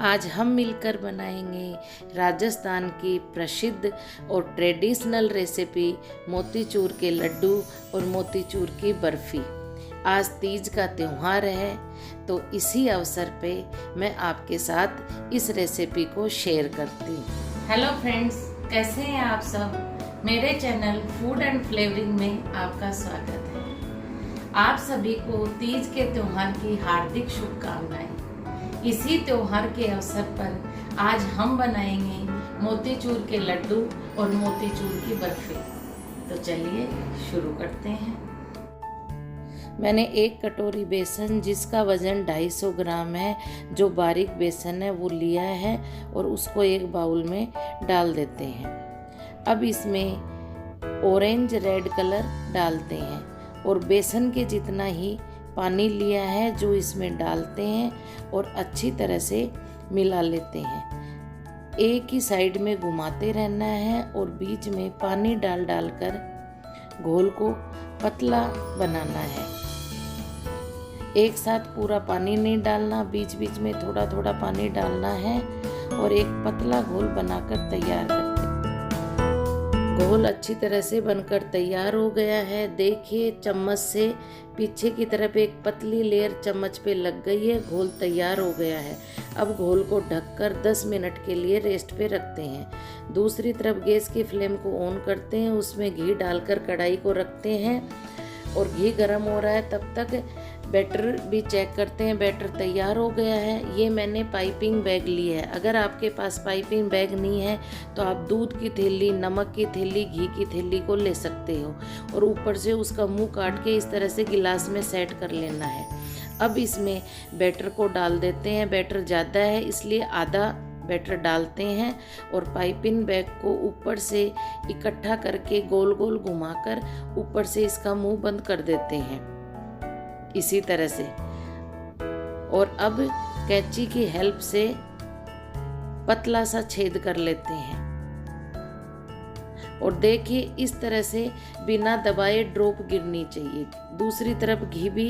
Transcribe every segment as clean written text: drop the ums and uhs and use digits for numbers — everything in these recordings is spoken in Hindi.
आज हम मिलकर बनाएंगे राजस्थान की प्रसिद्ध और ट्रेडिशनल रेसिपी मोतीचूर के लड्डू और मोतीचूर की बर्फ़ी। आज तीज का त्यौहार है, तो इसी अवसर पे मैं आपके साथ इस रेसिपी को शेयर करती हूँ। हेलो फ्रेंड्स, कैसे हैं आप सब। मेरे चैनल फूड एंड फ्लेवरिंग में आपका स्वागत है। आप सभी को तीज के त्यौहार की हार्दिक शुभकामनाएं। इसी त्यौहार के अवसर पर आज हम बनाएंगे मोतीचूर के लड्डू और मोतीचूर की बर्फी। तो चलिए शुरू करते हैं। मैंने एक कटोरी बेसन, जिसका वज़न 250 ग्राम है, जो बारीक बेसन है वो लिया है और उसको एक बाउल में डाल देते हैं। अब इसमें ऑरेंज रेड कलर डालते हैं और बेसन के जितना ही पानी लिया है जो इसमें डालते हैं और अच्छी तरह से मिला लेते हैं। एक ही साइड में घुमाते रहना है और बीच में पानी डाल कर घोल को पतला बनाना है। एक साथ पूरा पानी नहीं डालना, बीच बीच में थोड़ा थोड़ा पानी डालना है और एक पतला घोल बनाकर तैयार करते हैं। घोल अच्छी तरह से बनकर तैयार हो गया है। देखिए, चम्मच से पीछे की तरफ एक पतली लेयर चम्मच पे लग गई है। घोल तैयार हो गया है। अब घोल को ढककर 10 मिनट के लिए रेस्ट पे रखते हैं। दूसरी तरफ गैस की फ्लेम को ऑन करते हैं, उसमें घी डालकर कढ़ाई को रखते हैं और घी गर्म हो रहा है। तब तक बैटर भी चेक करते हैं। बैटर तैयार हो गया है। ये मैंने पाइपिंग बैग ली है। अगर आपके पास पाइपिंग बैग नहीं है तो आप दूध की थैली, नमक की थैली, घी की थैली को ले सकते हो और ऊपर से उसका मुंह काट के इस तरह से गिलास में सेट कर लेना है। अब इसमें बैटर को डाल देते हैं। बैटर ज़्यादा है इसलिए आधा बैटर डालते हैं और पाइपिंग बैग को ऊपर से इकट्ठा करके गोल गोल घुमाकर ऊपर से इसका मुंह बंद कर देते हैं, इसी तरह से। और अब कैंची की हेल्प से पतला सा छेद कर लेते हैं और देखिए इस तरह से बिना दबाए ड्रॉप गिरनी चाहिए। दूसरी तरफ घी भी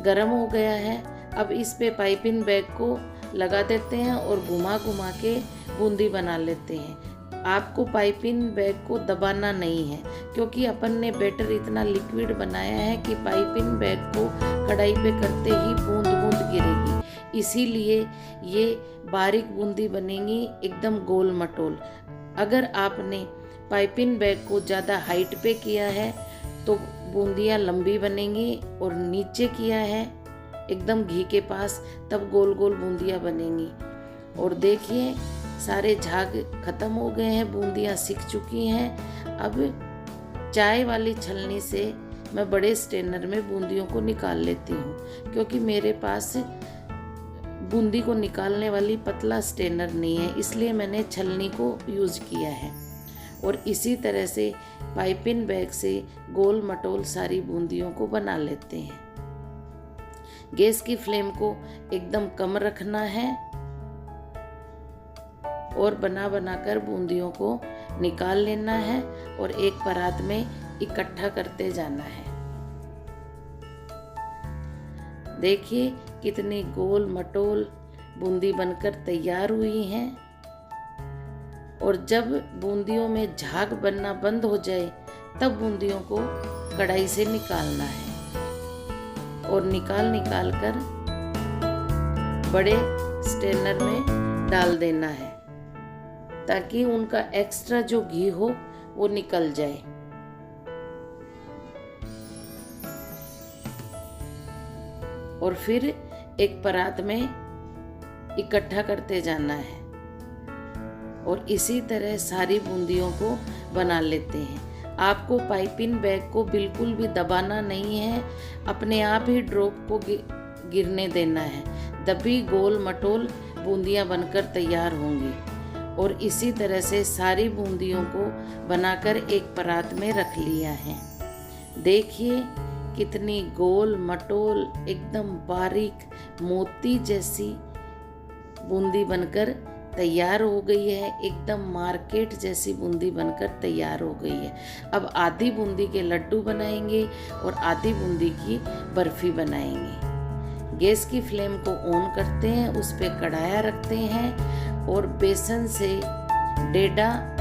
गर्म हो गया है। अब इस पे पाइपिंग बैग को लगा देते हैं और घुमा घुमा के बूंदी बना लेते हैं। आपको पाइपिंग बैग को दबाना नहीं है, क्योंकि अपन ने बैटर इतना लिक्विड बनाया है कि पाइपिंग बैग को कढ़ाई पे करते ही बूंद बूंद गिरेगी। इसीलिए ये बारीक बूंदी बनेगी, एकदम गोल मटोल। अगर आपने पाइपिंग बैग को ज़्यादा हाइट पे किया है तो बूंदियाँ लंबी बनेंगी, और नीचे किया है एकदम घी के पास तब गोल गोल बूंदियाँ बनेंगी। और देखिए सारे झाग खत्म हो गए हैं, बूंदियाँ सिक चुकी हैं। अब चाय वाली छलनी से मैं बड़े स्ट्रेनर में बूंदियों को निकाल लेती हूँ, क्योंकि मेरे पास बूंदी को निकालने वाली पतला स्ट्रेनर नहीं है, इसलिए मैंने छलनी को यूज़ किया है। और इसी तरह से पाइपिंग बैग से गोल मटोल सारी बूंदियों को बना लेते हैं। गैस की फ्लेम को एकदम कम रखना है और बना कर बूंदियों को निकाल लेना है और एक परात में इकट्ठा करते जाना है। देखिए कितनी गोल मटोल बूंदी बनकर तैयार हुई हैं। और जब बूंदियों में झाग बनना बंद हो जाए तब बूंदियों को कढ़ाई से निकालना है और निकाल कर बड़े स्ट्रेनर में डाल देना है, ताकि उनका एक्स्ट्रा जो घी हो वो निकल जाए। और फिर एक परात में इकट्ठा करते जाना है और इसी तरह सारी बूंदियों को बना लेते हैं। आपको पाइपिंग बैग को बिल्कुल भी दबाना नहीं है, अपने आप ही ड्रॉप को गिरने देना है, तभी गोल मटोल बूंदियां बनकर तैयार होंगी। और इसी तरह से सारी बूंदियों को बनाकर एक परात में रख लिया है। देखिए कितनी गोल मटोल एकदम बारीक मोती जैसी बूंदी बनकर तैयार हो गई है। एकदम मार्केट जैसी बूंदी बनकर तैयार हो गई है। अब आधी बूंदी के लड्डू बनाएंगे और आधी बूंदी की बर्फी बनाएंगे। गैस की फ्लेम को ऑन करते हैं, उस पर कढ़ाया रखते हैं और बेसन से 1.5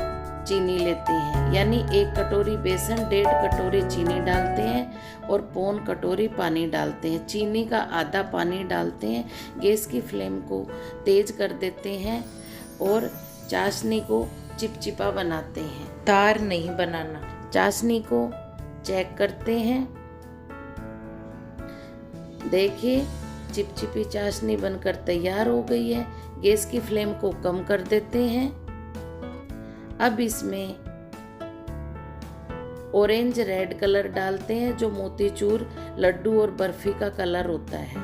चीनी लेते हैं, यानी 1 कटोरी बेसन 1.5 कटोरी चीनी डालते हैं और 1.25 कटोरी पानी डालते हैं। चीनी का आधा पानी डालते हैं। गैस की फ्लेम को तेज कर देते हैं और चाशनी को चिपचिपा बनाते हैं, तार नहीं बनाना। चाशनी को चेक करते हैं, देखिए चिपचिपी चाशनी बनकर तैयार हो गई है। गैस की फ्लेम को कम कर देते हैं। अब इसमें ऑरेंज रेड कलर डालते हैं, जो मोतीचूर लड्डू और बर्फी का कलर होता है,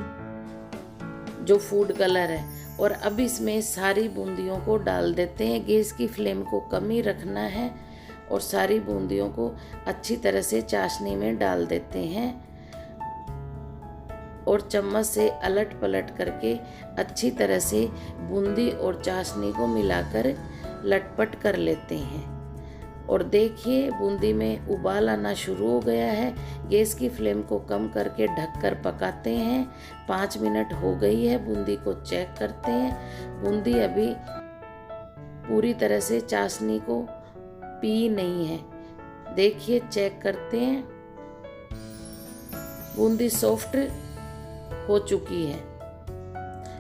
जो फूड कलर है। और अब इसमें सारी बूंदियों को डाल देते हैं। गैस की फ्लेम को कम ही रखना है और सारी बूंदियों को अच्छी तरह से चाशनी में डाल देते हैं और चम्मच से अलट पलट करके अच्छी तरह से बूंदी और चाशनी को मिलाकर लटपट कर लेते हैं। और देखिए बूंदी में उबाल आना शुरू हो गया है। गैस की फ्लेम को कम करके ढककर पकाते हैं। 5 मिनट हो गई है। बूंदी को चेक करते हैं। बूंदी अभी पूरी तरह से चाशनी को पी नहीं है। देखिए चेक करते हैं, बूंदी सॉफ्ट हो चुकी है,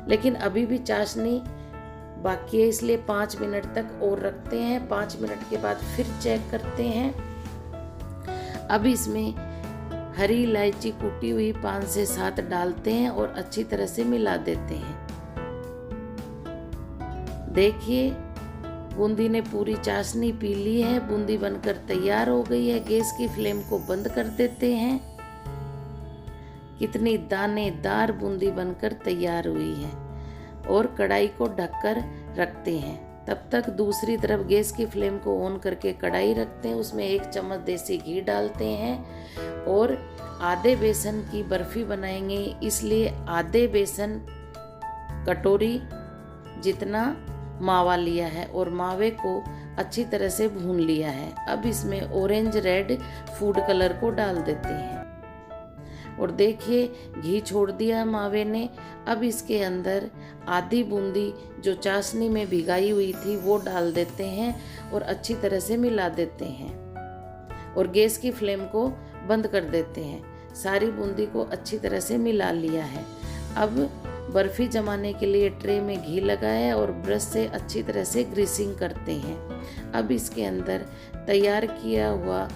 लेकिन अभी भी चाशनी बाकी है, इसलिए 5 मिनट तक और रखते हैं। 5 मिनट के बाद फिर चेक करते हैं। अब इसमें हरी इलायची कूटी हुई 5 से 7 डालते हैं और अच्छी तरह से मिला देते हैं। देखिए बूंदी ने पूरी चाशनी पी ली है। बूंदी बनकर तैयार हो गई है। गैस की फ्लेम को बंद कर देते हैं। कितनी दानेदार बूंदी बनकर तैयार हुई है और कढ़ाई को ढककर रखते हैं। तब तक दूसरी तरफ गैस की फ्लेम को ऑन करके कढ़ाई रखते हैं। उसमें 1 चम्मच देसी घी डालते हैं और आधे बेसन की बर्फी बनाएंगे, इसलिए आधे बेसन कटोरी जितना मावा लिया है और मावे को अच्छी तरह से भून लिया है। अब इसमें ऑरेंज रेड फूड कलर को डाल देते हैं और देखिए घी छोड़ दिया मावे ने। अब इसके अंदर आधी बूंदी जो चाशनी में भिगाई हुई थी वो डाल देते हैं और अच्छी तरह से मिला देते हैं और गैस की फ्लेम को बंद कर देते हैं। सारी बूंदी को अच्छी तरह से मिला लिया है। अब बर्फी जमाने के लिए ट्रे में घी लगाया और ब्रश से अच्छी तरह से ग्रीसिंग करते हैं। अब इसके अंदर तैयार किया हुआ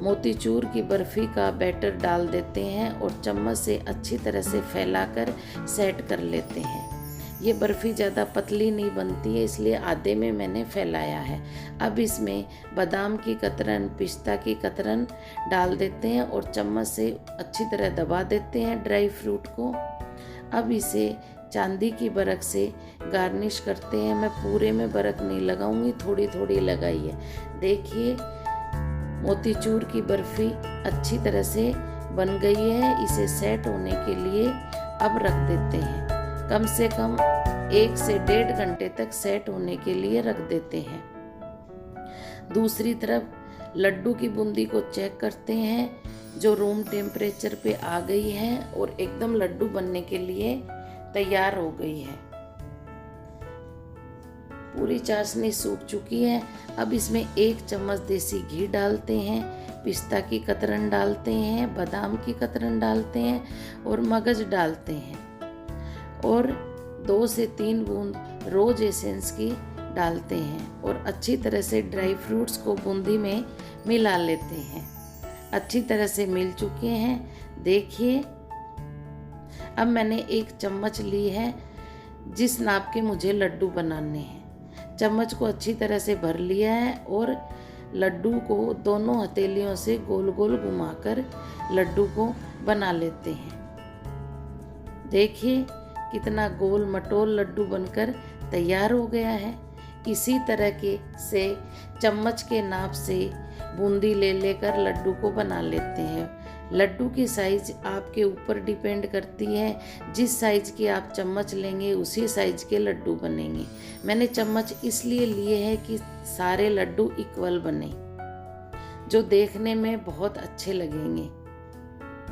मोतीचूर की बर्फी का बैटर डाल देते हैं और चम्मच से अच्छी तरह से फैलाकर सेट कर लेते हैं। ये बर्फ़ी ज़्यादा पतली नहीं बनती है, इसलिए आधे में मैंने फैलाया है। अब इसमें बादाम की कतरन, पिस्ता की कतरन डाल देते हैं और चम्मच से अच्छी तरह दबा देते हैं ड्राई फ्रूट को। अब इसे चांदी की बरक से गार्निश करते हैं। मैं पूरे में बरक नहीं लगाऊंगी, थोड़ी थोड़ी लगाई है। देखिए मोतीचूर की बर्फ़ी अच्छी तरह से बन गई है। इसे सेट होने के लिए अब रख देते हैं। कम से कम 1 से 1.5 घंटे तक सेट होने के लिए रख देते हैं। दूसरी तरफ लड्डू की बूंदी को चेक करते हैं, जो रूम टेम्परेचर पे आ गई है और एकदम लड्डू बनने के लिए तैयार हो गई है। पूरी चाशनी सूख चुकी है। अब इसमें 1 चम्मच देसी घी डालते हैं, पिस्ता की कतरन डालते हैं, बादाम की कतरन डालते हैं और मगज डालते हैं और 2 से 3 बूंद रोज एसेंस की डालते हैं और अच्छी तरह से ड्राई फ्रूट्स को बूंदी में मिला लेते हैं। अच्छी तरह से मिल चुके हैं। देखिए अब मैंने 1 चम्मच ली है, जिस नाप के मुझे लड्डू बनाने हैं। चम्मच को अच्छी तरह से भर लिया है और लड्डू को दोनों हथेलियों से गोल गोल घुमाकर लड्डू को बना लेते हैं। देखिए कितना गोल मटोल लड्डू बनकर तैयार हो गया है। इसी तरह के से चम्मच के नाप से बूंदी ले लेकर लड्डू को बना लेते हैं। लड्डू की साइज आपके ऊपर डिपेंड करती है। जिस साइज की आप चम्मच लेंगे उसी साइज के लड्डू बनेंगे। मैंने चम्मच इसलिए लिए हैं कि सारे लड्डू इक्वल बने, जो देखने में बहुत अच्छे लगेंगे।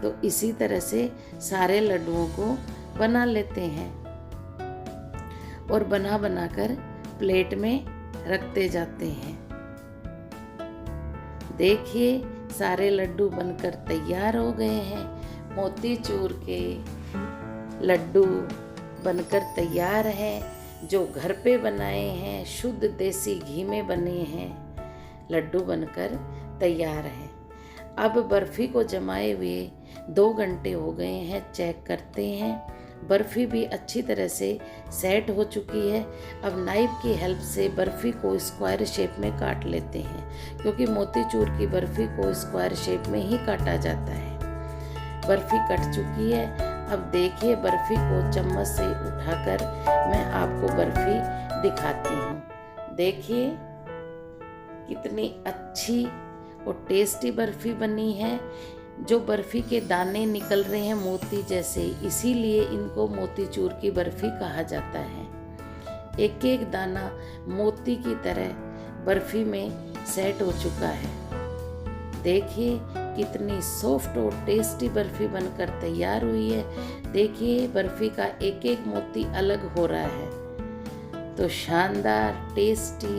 तो इसी तरह से सारे लड्डुओं को बना लेते हैं और बना बनाकर प्लेट में रखते जाते हैं। देखिए सारे लड्डू बनकर तैयार हो गए हैं। मोतीचूर के लड्डू बनकर तैयार हैं, जो घर पे बनाए हैं, शुद्ध देसी घी में बने हैं लड्डू बनकर तैयार हैं। अब बर्फ़ी को जमाए हुए 2 घंटे हो गए हैं, चेक करते हैं। बर्फ़ी भी अच्छी तरह से सेट हो चुकी है। अब नाइफ की हेल्प से बर्फ़ी को स्क्वायर शेप में काट लेते हैं, क्योंकि मोतीचूर की बर्फ़ी को स्क्वायर शेप में ही काटा जाता है। बर्फ़ी कट चुकी है। अब देखिए बर्फ़ी को चम्मच से उठाकर मैं आपको बर्फ़ी दिखाती हूँ। देखिए कितनी अच्छी और टेस्टी बर्फ़ी बनी है। जो बर्फ़ी के दाने निकल रहे हैं मोती जैसे, इसीलिए इनको मोतीचूर की बर्फ़ी कहा जाता है। एक एक दाना मोती की तरह बर्फ़ी में सेट हो चुका है। देखिए कितनी सॉफ्ट और टेस्टी बर्फ़ी बनकर तैयार हुई है। देखिए बर्फ़ी का एक एक मोती अलग हो रहा है। तो शानदार, टेस्टी,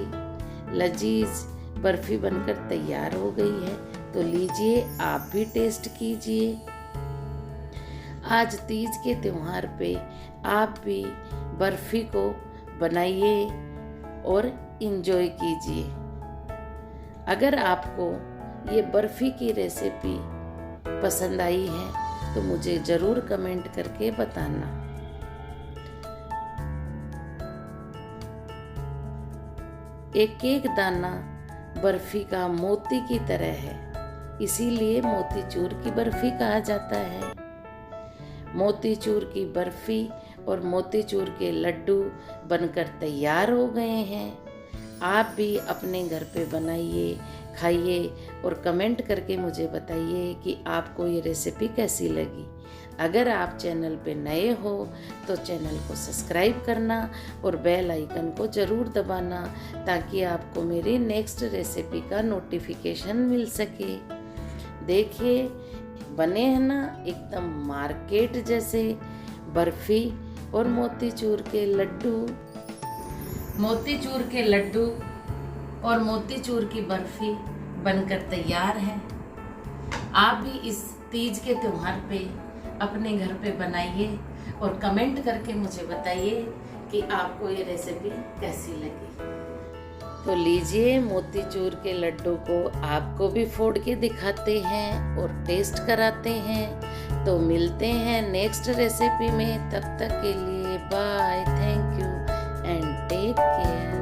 लजीज बर्फ़ी बनकर तैयार हो गई है। तो लीजिए आप भी टेस्ट कीजिए। आज तीज के त्योहार पे आप भी बर्फ़ी को बनाइए और इंजॉय कीजिए। अगर आपको ये बर्फ़ी की रेसिपी पसंद आई है तो मुझे ज़रूर कमेंट करके बताना। एक एक दाना बर्फ़ी का मोती की तरह है, इसीलिए मोतीचूर की बर्फ़ी कहा जाता है। मोतीचूर की बर्फ़ी और मोतीचूर के लड्डू बनकर तैयार हो गए हैं। आप भी अपने घर पे बनाइए, खाइए और कमेंट करके मुझे बताइए कि आपको ये रेसिपी कैसी लगी। अगर आप चैनल पे नए हो तो चैनल को सब्सक्राइब करना और बेल आइकन को ज़रूर दबाना, ताकि आपको मेरी नेक्स्ट रेसिपी का नोटिफिकेशन मिल सके। देखिए बने हैं ना एकदम मार्केट जैसे बर्फ़ी और मोतीचूर के लड्डू। मोतीचूर के लड्डू और मोतीचूर की बर्फ़ी बनकर तैयार है। आप भी इस तीज के त्योहार पे अपने घर पे बनाइए और कमेंट करके मुझे बताइए कि आपको ये रेसिपी कैसी लगी। तो लीजिए मोतीचूर के लड्डू को आपको भी फोड़ के दिखाते हैं और टेस्ट कराते हैं। तो मिलते हैं नेक्स्ट रेसिपी में, तब तक के लिए bye, thank you and take care.